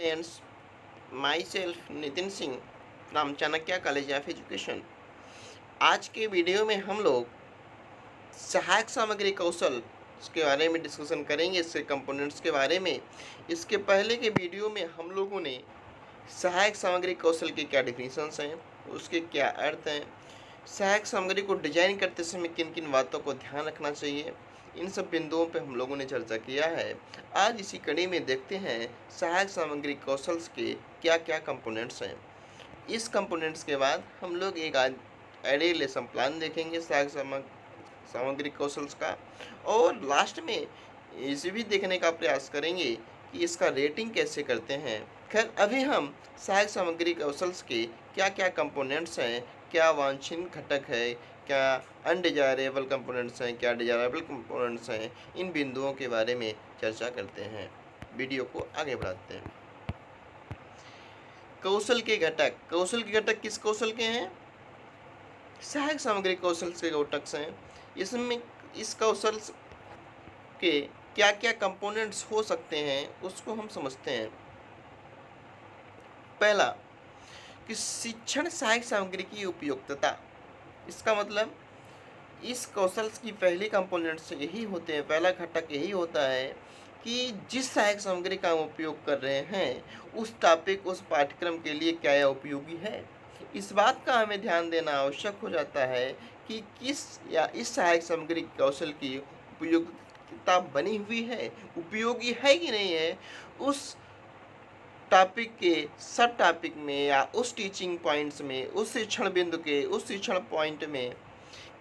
students, myself Nitin Singh from Chanakya college of education. आज के video में हम लोग सहायक सामग्री कौशल के बारे में डिस्कशन करेंगे, इसके कंपोनेंट्स के बारे में। इसके पहले के वीडियो में हम लोगों ने सहायक सामग्री कौशल के क्या डिफिनीशंस हैं, उसके क्या अर्थ हैं, सहायक सामग्री को डिजाइन करते समय किन किन बातों को ध्यान रखना चाहिए, इन सब बिंदुओं पर हम लोगों ने चर्चा किया है। आज इसी कड़ी में देखते हैं सहायक सामग्री कौशल्स के क्या क्या कंपोनेंट्स हैं। इस कंपोनेंट्स के बाद हम लोग एक एडे लेसन प्लान देखेंगे सहायक सामग्री कौशल्स का, और लास्ट में इसे भी देखने का प्रयास करेंगे कि इसका रेटिंग कैसे करते हैं। खैर, अभी हम सहायक सामग्री कौशल्स के क्या क्या कंपोनेंट्स हैं, क्या वांछनीय घटक है, क्या अनडिजायरेबल कंपोनेंट्स हैं, क्या डिजायरेबल कंपोनेंट्स हैं, इन बिंदुओं के बारे में चर्चा करते हैं। वीडियो को आगे बढ़ाते हैं। कौशल के घटक। कौशल के घटक किस कौशल के हैं? सहायक सामग्री कौशल के घटक हैं। इसमें इस कौशल के क्या क्या कंपोनेंट्स हो सकते हैं उसको हम समझते हैं। पहला कि शिक्षण सहायक सामग्री की उपयुक्तता। इसका मतलब इस कौशल की पहली कंपोनेंट्स यही होते हैं, पहला घटक यही होता है कि जिस सहायक सामग्री का हम उपयोग कर रहे हैं उस टॉपिक, उस पाठ्यक्रम के लिए क्या यह उपयोगी है। इस बात का हमें ध्यान देना आवश्यक हो जाता है कि किस या इस सहायक सामग्री कौशल की उपयोगिता बनी हुई है, उपयोगी है कि नहीं है, उस टॉपिक के सब टॉपिक में या उस टीचिंग पॉइंट्स में, उस शिक्षण बिंदु के उस शिक्षण पॉइंट में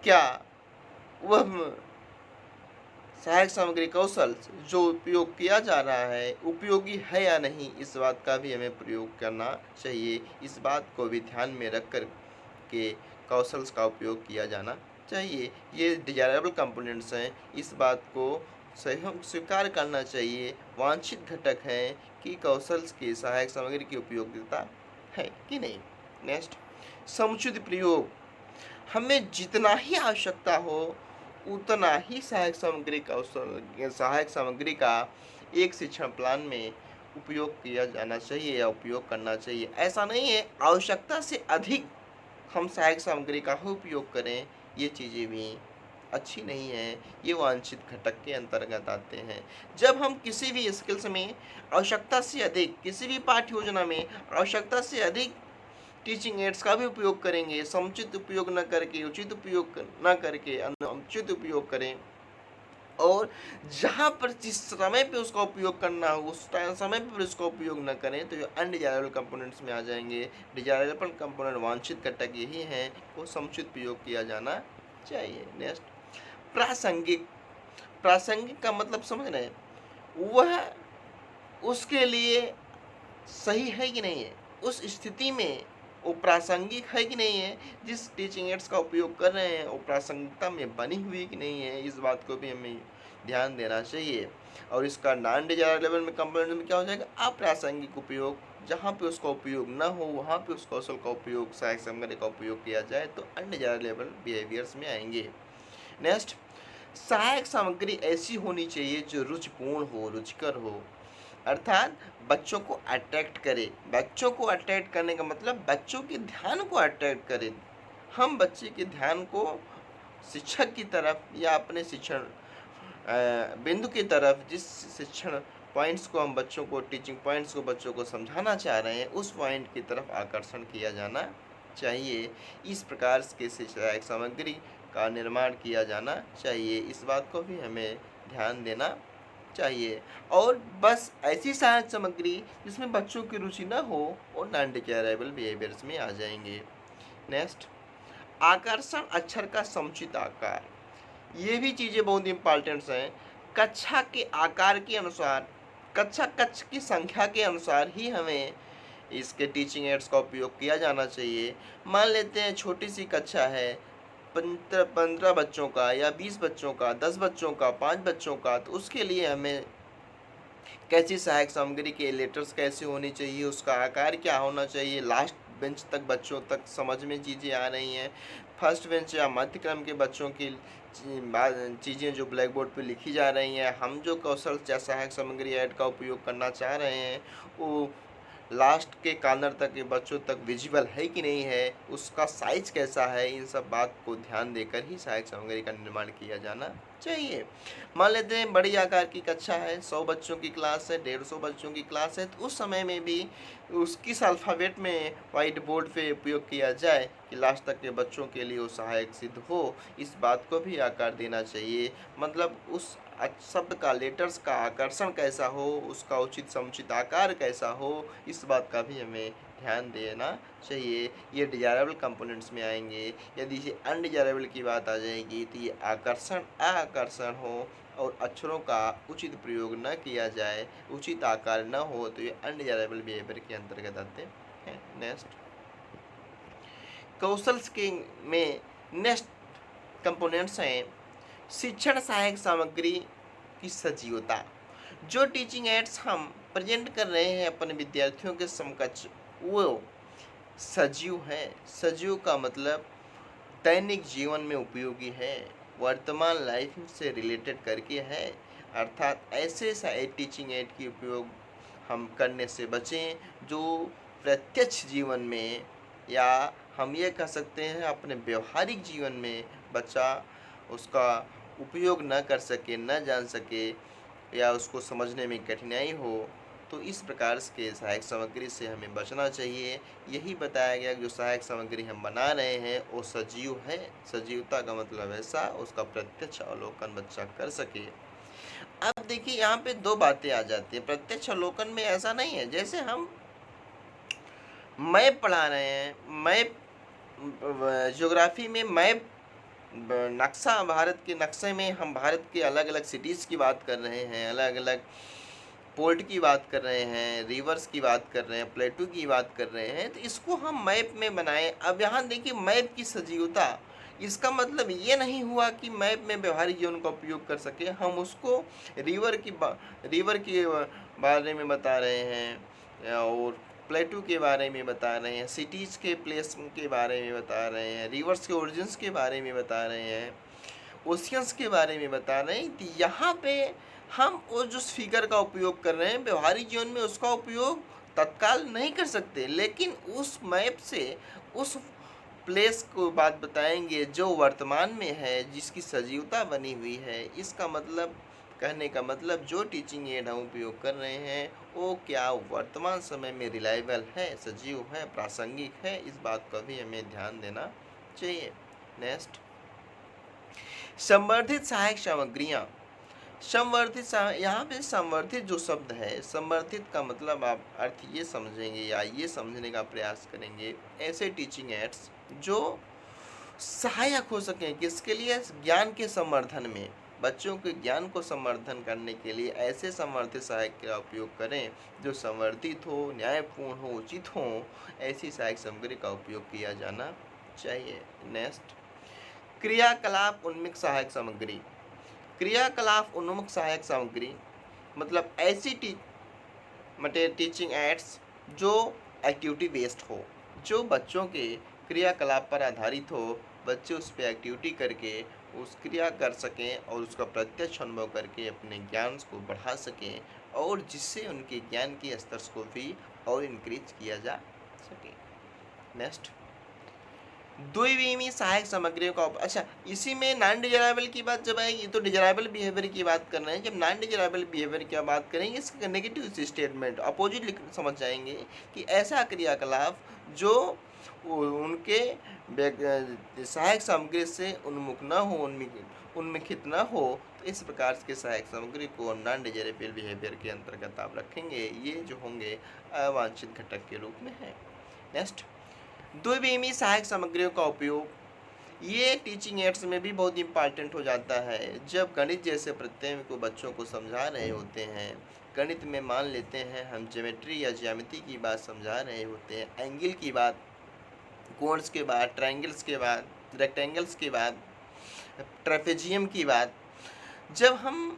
क्या वह सहायक सामग्री कौशल जो उपयोग किया जा रहा है उपयोगी है या नहीं, इस बात का भी हमें प्रयोग करना चाहिए। इस बात को भी ध्यान में रख कर के कौशल्स का उपयोग किया जाना चाहिए। ये डिजायरेबल कंपोनेंट्स हैं, इस बात को स्वीकार करना चाहिए, वांछित घटक है कि कौशल्स की सहायक सामग्री की उपयोगिता है कि नहीं। नेक्स्ट, समुचित प्रयोग। हमें जितना ही आवश्यकता हो उतना ही सहायक सामग्री का एक शिक्षण प्लान में उपयोग किया जाना चाहिए या उपयोग करना चाहिए। ऐसा नहीं है आवश्यकता से अधिक हम सहायक सामग्री का ही उपयोग करें, ये चीज़ें भी अच्छी नहीं है, ये वांछित घटक के अंतर्गत आते हैं। जब हम किसी भी स्किल्स में आवश्यकता से अधिक, किसी भी पाठ्य योजना में आवश्यकता से अधिक टीचिंग एड्स का भी उपयोग करेंगे, समुचित उपयोग न करके, उचित उपयोग न करके अनुचित उपयोग करें, और जहाँ पर जिस समय पे उसका उपयोग करना हो उस समय पर उसका उपयोग न करें तो ये अनडिजायरेबल कंपोनेंट्स में आ जाएंगे। डिजायरेबल कंपोनेंट वांछित घटक यही हैं, वो समुचित उपयोग किया जाना चाहिए। नेक्स्ट, प्रासंगिक। प्रासंगिक का मतलब समझ रहे हैं, वह उसके लिए सही है कि नहीं है, उस स्थिति में वो प्रासंगिक है कि नहीं है, जिस टीचिंग एड्स का उपयोग कर रहे हैं वो प्रासंगिकता में बनी हुई कि नहीं है, इस बात को भी हमें ध्यान देना चाहिए। और इसका नॉन डिजायरेबल में कंपोनेंट में क्या हो जाएगा, अप्रासंगिक उपयोग। जहाँ पे उसका उपयोग ना हो वहाँ पे उस कौशल का उपयोग, सहायक सामग्री का उपयोग किया जाए तो अनडिजायरेबल बिहेवियर्स में आएंगे। नेक्स्ट, सहायक सामग्री ऐसी होनी चाहिए जो रुचिपूर्ण हो, रुचिकर हो, अर्थात बच्चों को अट्रैक्ट करे। बच्चों को अट्रैक्ट करने का मतलब बच्चों के ध्यान को अट्रैक्ट करे। हम बच्चे के ध्यान को शिक्षक की तरफ या अपने शिक्षण बिंदु की तरफ, जिस शिक्षण पॉइंट्स को हम बच्चों को, टीचिंग पॉइंट्स को बच्चों को समझाना चाह रहे हैं, उस पॉइंट की तरफ आकर्षण किया जाना चाहिए। इस प्रकार के सहायक सामग्री का निर्माण किया जाना चाहिए, इस बात को भी हमें ध्यान देना चाहिए। और बस ऐसी सहायक सामग्री जिसमें बच्चों की रुचि न हो और नॉन डिजायरेबल बिहेवियर्स में आ जाएंगे। नेक्स्ट, आकर्षण अक्षर का समुचित आकार। ये भी चीज़ें बहुत इंपॉर्टेंट हैं। कक्षा के आकार के अनुसार, कक्ष की संख्या के अनुसार ही हमें इसके टीचिंग एड्स का उपयोग किया जाना चाहिए। मान लेते हैं छोटी सी कक्षा है, 15 बच्चों का या 20 बच्चों का, 10 बच्चों का, 5 बच्चों का, तो उसके लिए हमें कैसी सहायक सामग्री के लेटर्स कैसे होनी चाहिए, उसका आकार क्या होना चाहिए, लास्ट बेंच तक बच्चों तक समझ में चीज़ें आ रही हैं, फर्स्ट बेंच या मध्य क्रम के बच्चों की चीज़ें जो ब्लैक बोर्ड पर लिखी जा रही हैं, हम जो कौशल या सहायक सामग्री ऐड का उपयोग करना चाह रहे हैं वो लास्ट के कॉर्नर तक के बच्चों तक विजिबल है कि नहीं है, उसका साइज कैसा है, इन सब बात को ध्यान देकर ही सहायक सामग्री का निर्माण किया जाना चाहिए। मान लेते हैं बड़ी आकार की कक्षा है, 100 बच्चों की क्लास है, 150 बच्चों की क्लास है, तो उस समय में भी किस अल्फ़ाबेट में व्हाइट बोर्ड पे उपयोग किया जाए कि लास्ट तक के बच्चों के लिए वो सहायक सिद्ध हो, इस बात को भी आकार देना चाहिए। मतलब उस शब्द का, लेटर्स का आकर्षण कैसा हो, उसका उचित समुचित आकार कैसा हो, इस बात का भी हमें ध्यान देना चाहिए। ये डिजायरेबल कंपोनेंट्स में आएंगे। यदि ये अनडिजायरेबल की बात आ जाएगी तो ये आकर्षण आकर्षण हो और अक्षरों का उचित प्रयोग न किया जाए, उचित आकार न हो, तो ये अनडिजायरेबल बिहेवियर के अंतर्गत आते हैं। नेक्स्ट कौशल के में नेक्स्ट कंपोनेंट्स हैं शिक्षण सहायक सामग्री की सजीवता। जो टीचिंग एड्स हम प्रेजेंट कर रहे हैं अपने विद्यार्थियों के समकक्ष, वो सजीव है। सजीव का मतलब दैनिक जीवन में उपयोगी है, वर्तमान लाइफ से रिलेटेड करके है। अर्थात ऐसे टीचिंग एड की उपयोग हम करने से बचें जो प्रत्यक्ष जीवन में, या हम ये कह सकते हैं अपने व्यवहारिक जीवन में बच्चा उसका उपयोग न कर सके, न जान सके, या उसको समझने में कठिनाई हो। तो इस प्रकार के सहायक सामग्री से हमें बचना चाहिए। यही बताया गया कि जो सहायक सामग्री हम बना रहे हैं वो सजीव है। सजीवता का मतलब ऐसा उसका प्रत्यक्ष अवलोकन बच्चा कर सके। अब देखिए यहाँ पे दो बातें आ जाती हैं। प्रत्यक्ष अवलोकन में ऐसा नहीं है जैसे हम मैप पढ़ा रहे हैं, मैप ज्योग्राफी में मैप नक्शा, भारत के नक्शे में हम भारत के अलग अलग सिटीज़ की बात कर रहे हैं, अलग अलग पोर्ट की बात कर रहे हैं, रिवर्स की बात कर रहे हैं, प्लेटू की बात कर रहे हैं, तो इसको हम मैप में बनाएं। अब यहाँ देखिए मैप की सजीवता, इसका मतलब ये नहीं हुआ कि मैप में व्यवहारिक जीवन का उपयोग कर सके, हम उसको रिवर के बारे में बता रहे हैं और प्लेटू के बारे में बता रहे हैं, सिटीज़ के प्लेस के बारे में बता रहे हैं, रिवर्स के ओरिजिन्स के बारे में बता रहे हैं, ओशियंस के बारे में बता रहे हैं। तो यहाँ पे हम वो जो फिगर का उपयोग कर रहे हैं व्यवहारिक जीवन में उसका उपयोग तत्काल नहीं कर सकते, लेकिन उस मैप से उस प्लेस को बात बताएंगे जो वर्तमान में है, जिसकी सजीवता बनी हुई है। इसका मतलब, कहने का मतलब, जो टीचिंग एड हम उपयोग कर रहे हैं वो क्या वर्तमान समय में रिलायबल है, सजीव है, प्रासंगिक है, इस बात का भी हमें ध्यान देना चाहिए। नेक्स्ट संवर्धित सहायक सामग्रियाँ। संवर्धित, यहाँ पे संवर्धित जो शब्द है, संवर्धित का मतलब आप अर्थ ये समझेंगे या ये समझने का प्रयास करेंगे, ऐसे टीचिंग एड्स जो सहायक हो सकें किसके लिए, ज्ञान के संवर्धन में, बच्चों के ज्ञान को संवर्धन करने के लिए ऐसे संवर्धित सहायक का उपयोग करें जो संवर्धित हो, न्यायपूर्ण हो, उचित हो। ऐसी सहायक सामग्री का उपयोग किया जाना चाहिए। नेक्स्ट क्रियाकलाप उन्मुख सहायक सामग्री। क्रियाकलाप उन्मुख सहायक सामग्री मतलब ऐसी टीचिंग एड्स जो एक्टिविटी बेस्ड हो, जो बच्चों के क्रियाकलाप पर आधारित हो, बच्चे उस पर एक्टिविटी करके उस क्रिया कर सकें और उसका प्रत्यक्ष अनुभव करके अपने ज्ञान को बढ़ा सकें, और जिससे उनके ज्ञान के स्तर को भी और इंक्रीज किया जा सके। नेक्स्ट द्विविमीय सहायक सामग्रियों का अच्छा, इसी में नॉन डिजायरेबल की बात जब आएगी तो डिजायरेबल बिहेवियर की बात कर रहे हैं। जब नॉन डिजायरेबल बिहेवियर की बात करेंगे इसका नेगेटिव स्टेटमेंट अपोजिट समझ जाएंगे कि ऐसा क्रियाकलाप जो उनके सहायक सामग्री से उन्मुख न हो, उन्मुखित न हो, तो इस प्रकार के सहायक सामग्री को नॉन डिजायरेबल बिहेवियर के अंतर्गत आप रखेंगे। ये जो होंगे अवांछित घटक के रूप में है। नेक्स्ट द्विविमीय सहायक सामग्रियों का उपयोग, ये टीचिंग एड्स में भी बहुत इम्पॉर्टेंट हो जाता है। जब गणित जैसे प्रत्यय को बच्चों को समझा रहे होते हैं, गणित में मान लेते हैं हम ज्योमेट्री या ज्यामिति की बात समझा रहे होते हैं, एंगल की बात, कोन्स के बाद, ट्रायंगल्स के बाद, रेक्टेंगल्स के बाद, ट्रेपेजियम की बात, जब हम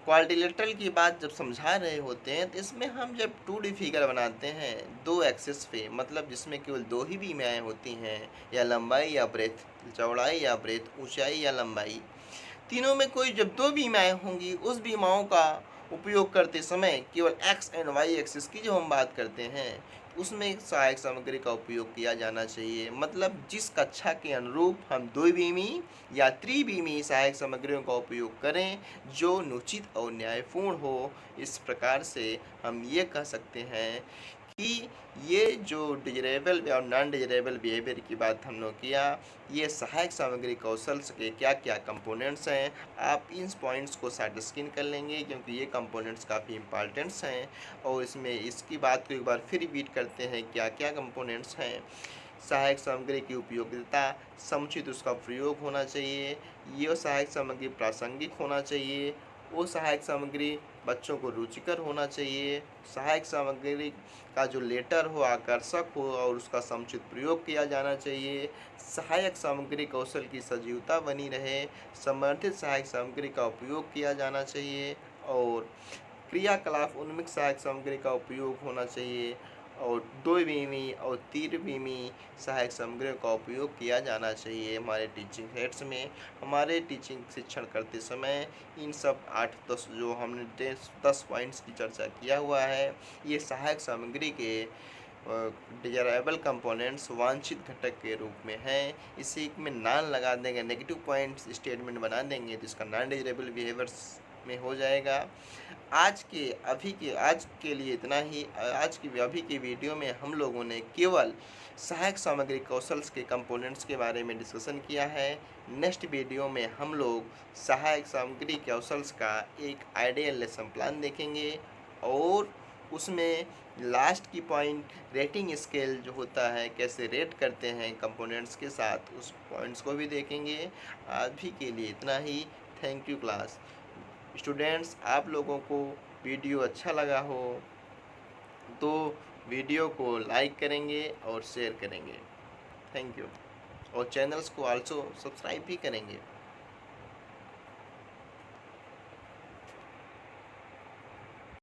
क्वाड्रिलेटरल की बात जब समझा रहे होते हैं, तो इसमें हम जब 2D फिगर बनाते हैं 2 एक्सिस पे, मतलब जिसमें केवल 2 ही बीमाएँ होती हैं, या लंबाई या ब्रेथ, चौड़ाई या ब्रेथ, ऊंचाई या लंबाई, तीनों में कोई जब 2 बीमाएँ होंगी, उस बीमाओं का उपयोग करते समय केवल एक्स एंड वाई एक्सिस की जो हम बात करते हैं उसमें सहायक सामग्री का उपयोग किया जाना चाहिए। मतलब जिस कक्षा के अनुरूप हम द्विबीमी या त्रिबीमी सहायक सामग्रियों का उपयोग करें जो अनुचित और न्यायपूर्ण हो। इस प्रकार से हम ये कह सकते हैं कि ये जो डिजरेबल और नॉन डिजरेबल बिहेवियर की बात हम लोग किया, ये सहायक सामग्री कौशल के क्या क्या कंपोनेंट्स हैं। आप इन पॉइंट्स को साइड स्किन कर लेंगे क्योंकि ये कंपोनेंट्स काफ़ी इंपॉर्टेंट्स हैं। और इसमें इसकी बात को एक बार फिर रिपीट करते हैं, क्या क्या कंपोनेंट्स हैं। सहायक सामग्री की उपयोगिता, समुचित उसका प्रयोग होना चाहिए, ये सहायक सामग्री प्रासंगिक होना चाहिए, वो सहायक सामग्री बच्चों को रुचिकर होना चाहिए, सहायक सामग्री का जो लेटर हो आकर्षक हो और उसका समुचित प्रयोग किया जाना चाहिए, सहायक सामग्री कौशल की सजीवता बनी रहे, समर्थित सहायक सामग्री का उपयोग किया जाना चाहिए और क्रियाकलाप उन्मुख सहायक सामग्री का उपयोग होना चाहिए और द्विबीमी और त्रिबीमी सहायक सामग्रियों का उपयोग किया जाना चाहिए। हमारे टीचिंग हेड्स में हमारे टीचिंग शिक्षण करते समय इन सब 8-10 जो हमने 10 पॉइंट्स की चर्चा किया हुआ है, ये सहायक सामग्री के डिजायरेबल कंपोनेंट्स वांछित घटक के रूप में हैं। इसी में नान लगा देंगे, नेगेटिव पॉइंट्स स्टेटमेंट बना देंगे तो इसका नॉन डिजायरेबल बिहेवियर्स में हो जाएगा। आज के लिए इतना ही। अभी की वीडियो में हम लोगों ने केवल सहायक सामग्री कौशल्स के कंपोनेंट्स के बारे में डिस्कशन किया है। नेक्स्ट वीडियो में हम लोग सहायक सामग्री कौशल्स का एक आइडियल लेसन प्लान देखेंगे और उसमें लास्ट की पॉइंट रेटिंग स्केल जो होता है, कैसे रेट करते हैं कंपोनेंट्स के साथ, उस पॉइंट्स को भी देखेंगे। अभी के लिए इतना ही। Thank you class. स्टूडेंट्स, आप लोगों को वीडियो अच्छा लगा हो तो वीडियो को लाइक करेंगे और शेयर करेंगे। Thank you. और चैनल्स को आल्सो सब्सक्राइब भी करेंगे।